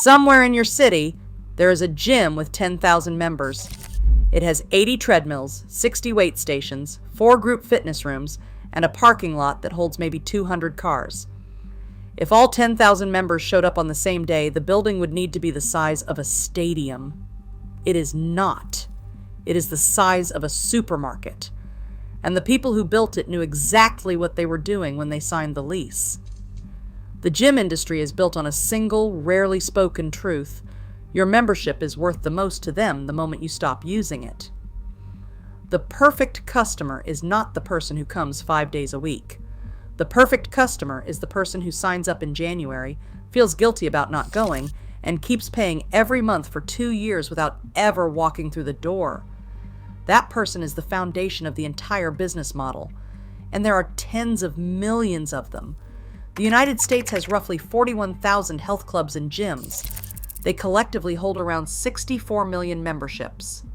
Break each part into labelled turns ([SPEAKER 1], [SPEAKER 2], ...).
[SPEAKER 1] Somewhere in your city, there is a gym with 10,000 members. It has 80 treadmills, 60 weight stations, 4 group fitness rooms, and a parking lot that holds maybe 200 cars. If all 10,000 members showed up on the same day, the building would need to be the size of a stadium. It is not. It is the size of a supermarket. And the people who built it knew exactly what they were doing when they signed the lease. The gym industry is built on a single, rarely spoken truth. Your membership is worth the most to them the moment you stop using it. The perfect customer is not the person who comes 5 days a week. The perfect customer is the person who signs up in January, feels guilty about not going, and keeps paying every month for 2 years without ever walking through the door. That person is the foundation of the entire business model, and there are tens of millions of them. The United States has roughly 41,000 health clubs and gyms. They collectively hold around 64 million memberships.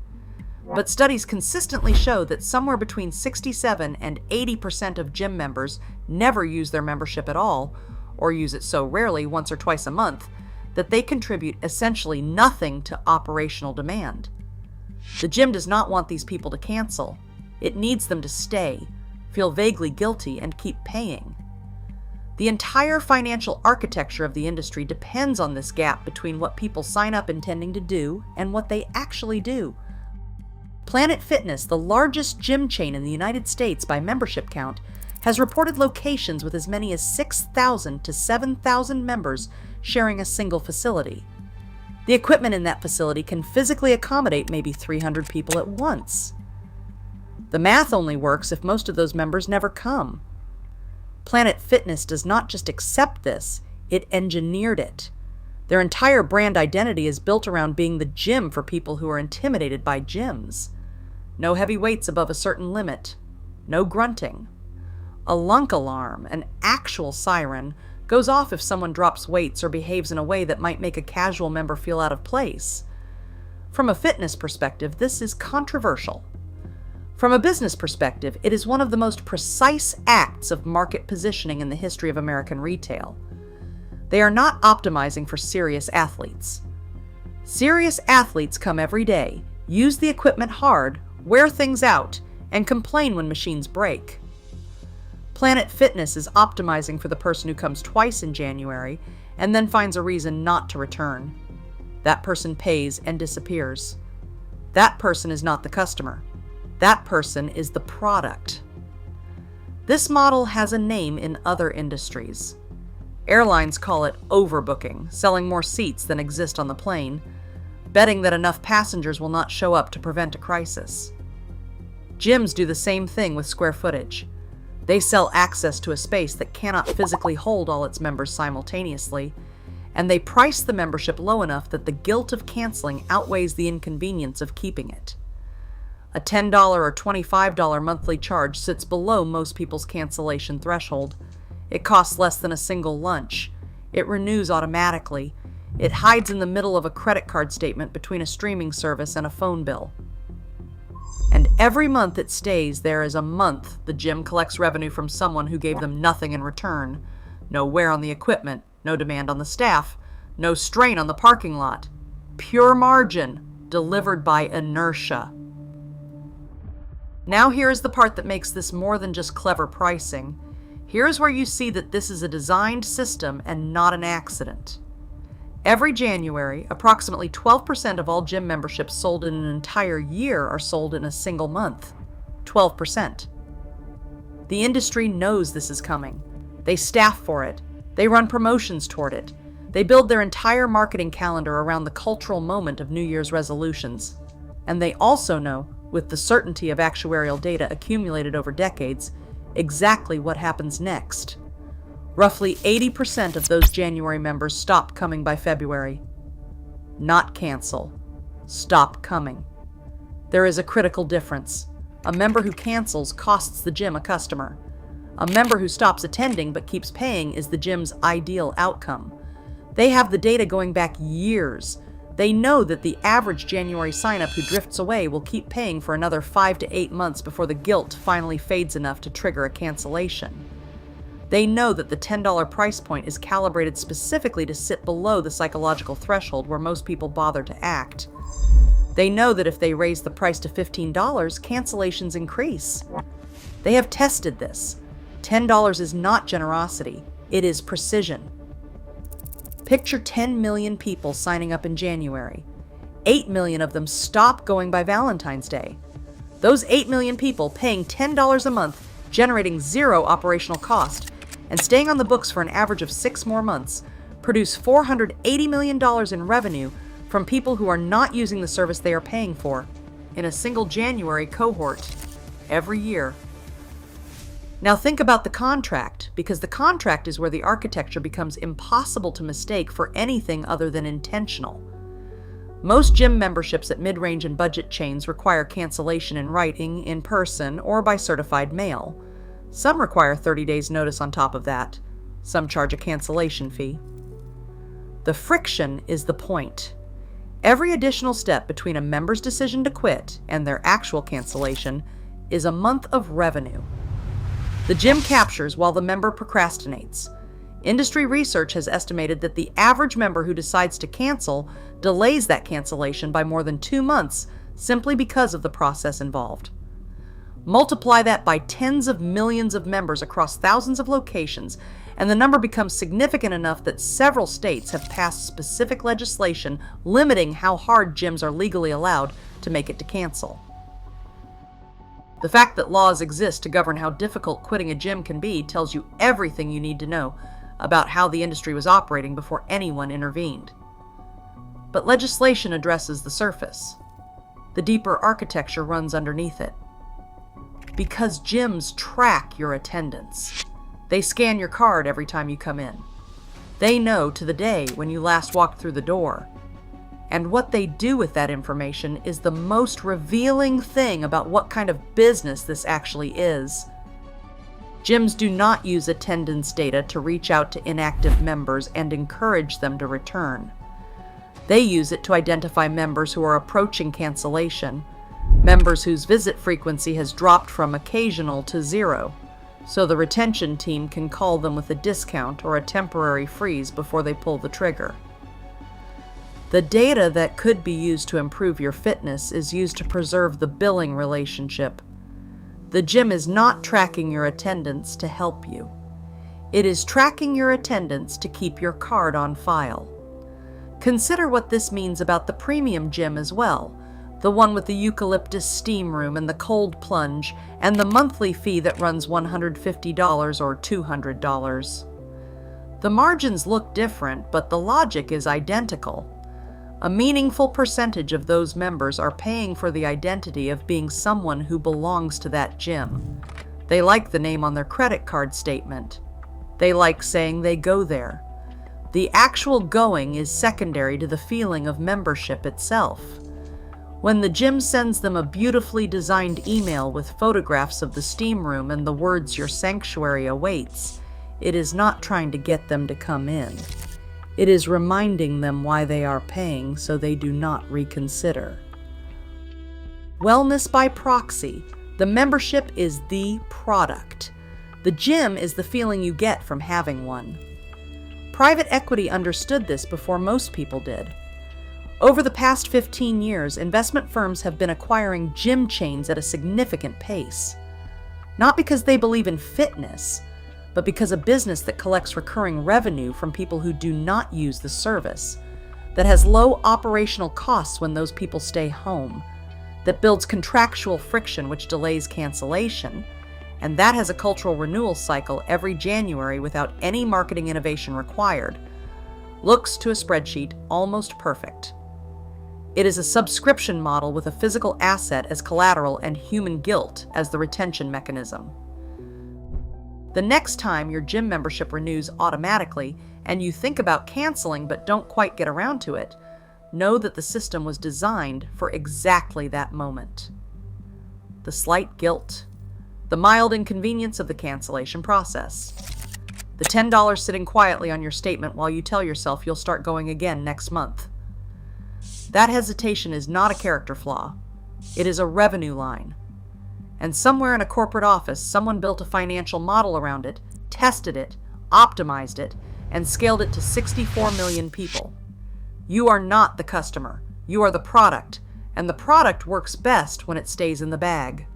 [SPEAKER 1] But studies consistently show that somewhere between 67 and 80% of gym members never use their membership at all, or use it so rarely, once or twice a month, that they contribute essentially nothing to operational demand. The gym does not want these people to cancel. It needs them to stay, feel vaguely guilty, and keep paying. The entire financial architecture of the industry depends on this gap between what people sign up intending to do and what they actually do. Planet Fitness, the largest gym chain in the United States by membership count, has reported locations with as many as 6,000 to 7,000 members sharing a single facility. The equipment in that facility can physically accommodate maybe 300 people at once. The math only works if most of those members never come. Planet Fitness does not just accept this, it engineered it. Their entire brand identity is built around being the gym for people who are intimidated by gyms. No heavy weights above a certain limit. No grunting. A lunk alarm, an actual siren, goes off if someone drops weights or behaves in a way that might make a casual member feel out of place. From a fitness perspective, this is controversial. From a business perspective, it is one of the most precise acts of market positioning in the history of American retail. They are not optimizing for serious athletes. Serious athletes come every day, use the equipment hard, wear things out, and complain when machines break. Planet Fitness is optimizing for the person who comes twice in January and then finds a reason not to return. That person pays and disappears. That person is not the customer. That person is the product. This model has a name in other industries. Airlines call it overbooking, selling more seats than exist on the plane, betting that enough passengers will not show up to prevent a crisis. Gyms do the same thing with square footage. They sell access to a space that cannot physically hold all its members simultaneously, and they price the membership low enough that the guilt of canceling outweighs the inconvenience of keeping it. A $10 or $25 monthly charge sits below most people's cancellation threshold. It costs less than a single lunch. It renews automatically. It hides in the middle of a credit card statement between a streaming service and a phone bill. And every month it stays there is a month the gym collects revenue from someone who gave them nothing in return. No wear on the equipment, no demand on the staff, no strain on the parking lot. Pure margin, delivered by inertia. Now here is the part that makes this more than just clever pricing. Here is where you see that this is a designed system and not an accident. Every January, approximately 12% of all gym memberships sold in an entire year are sold in a single month. 12%. The industry knows this is coming. They staff for it. They run promotions toward it. They build their entire marketing calendar around the cultural moment of New Year's resolutions. And they also know, with the certainty of actuarial data accumulated over decades, exactly what happens next. Roughly 80% of those January members stop coming by February. Not cancel. Stop coming. There is a critical difference. A member who cancels costs the gym a customer. A member who stops attending but keeps paying is the gym's ideal outcome. They have the data going back years. They know that the average January sign-up who drifts away will keep paying for another 5 to 8 months before the guilt finally fades enough to trigger a cancellation. They know that the $10 price point is calibrated specifically to sit below the psychological threshold where most people bother to act. They know that if they raise the price to $15, cancellations increase. They have tested this. $10 is not generosity, it is precision. Picture 10 million people signing up in January. 8 million of them stop going by Valentine's Day. Those 8 million people paying $10 a month, generating zero operational cost, and staying on the books for an average of 6 more months, produce $480 million in revenue from people who are not using the service they are paying for in a single January cohort every year. Now think about the contract, because the contract is where the architecture becomes impossible to mistake for anything other than intentional. Most gym memberships at mid-range and budget chains require cancellation in writing, in person, or by certified mail. Some require 30 days notice on top of that. Some charge a cancellation fee. The friction is the point. Every additional step between a member's decision to quit and their actual cancellation is a month of revenue. The gym captures while the member procrastinates. Industry research has estimated that the average member who decides to cancel delays that cancellation by more than 2 months simply because of the process involved. Multiply that by tens of millions of members across thousands of locations, and the number becomes significant enough that several states have passed specific legislation limiting how hard gyms are legally allowed to make it to cancel. The fact that laws exist to govern how difficult quitting a gym can be tells you everything you need to know about how the industry was operating before anyone intervened. But legislation addresses the surface. The deeper architecture runs underneath it. Because gyms track your attendance. They scan your card every time you come in. They know to the day when you last walked through the door. And what they do with that information is the most revealing thing about what kind of business this actually is. Gyms do not use attendance data to reach out to inactive members and encourage them to return. They use it to identify members who are approaching cancellation, members whose visit frequency has dropped from occasional to 0, so the retention team can call them with a discount or a temporary freeze before they pull the trigger. The data that could be used to improve your fitness is used to preserve the billing relationship. The gym is not tracking your attendance to help you. It is tracking your attendance to keep your card on file. Consider what this means about the premium gym as well, the one with the eucalyptus steam room and the cold plunge, and the monthly fee that runs $150 or $200. The margins look different, but the logic is identical. A meaningful percentage of those members are paying for the identity of being someone who belongs to that gym. They like the name on their credit card statement. They like saying they go there. The actual going is secondary to the feeling of membership itself. When the gym sends them a beautifully designed email with photographs of the steam room and the words "Your sanctuary awaits," it is not trying to get them to come in. It is reminding them why they are paying so they do not reconsider. Wellness by proxy. The membership is the product. The gym is the feeling you get from having one. Private equity understood this before most people did. Over the past 15 years, investment firms have been acquiring gym chains at a significant pace. Not because they believe in fitness, but because a business that collects recurring revenue from people who do not use the service, that has low operational costs when those people stay home, that builds contractual friction which delays cancellation, and that has a cultural renewal cycle every January without any marketing innovation required, looks to a spreadsheet almost perfect. It is a subscription model with a physical asset as collateral and human guilt as the retention mechanism. The next time your gym membership renews automatically and you think about canceling but don't quite get around to it, know that the system was designed for exactly that moment. The slight guilt, the mild inconvenience of the cancellation process, the $10 sitting quietly on your statement while you tell yourself you'll start going again next month. That hesitation is not a character flaw. It is a revenue line. And somewhere in a corporate office, someone built a financial model around it, tested it, optimized it, and scaled it to 64 million people. You are not the customer. You are the product, and the product works best when it stays in the bag.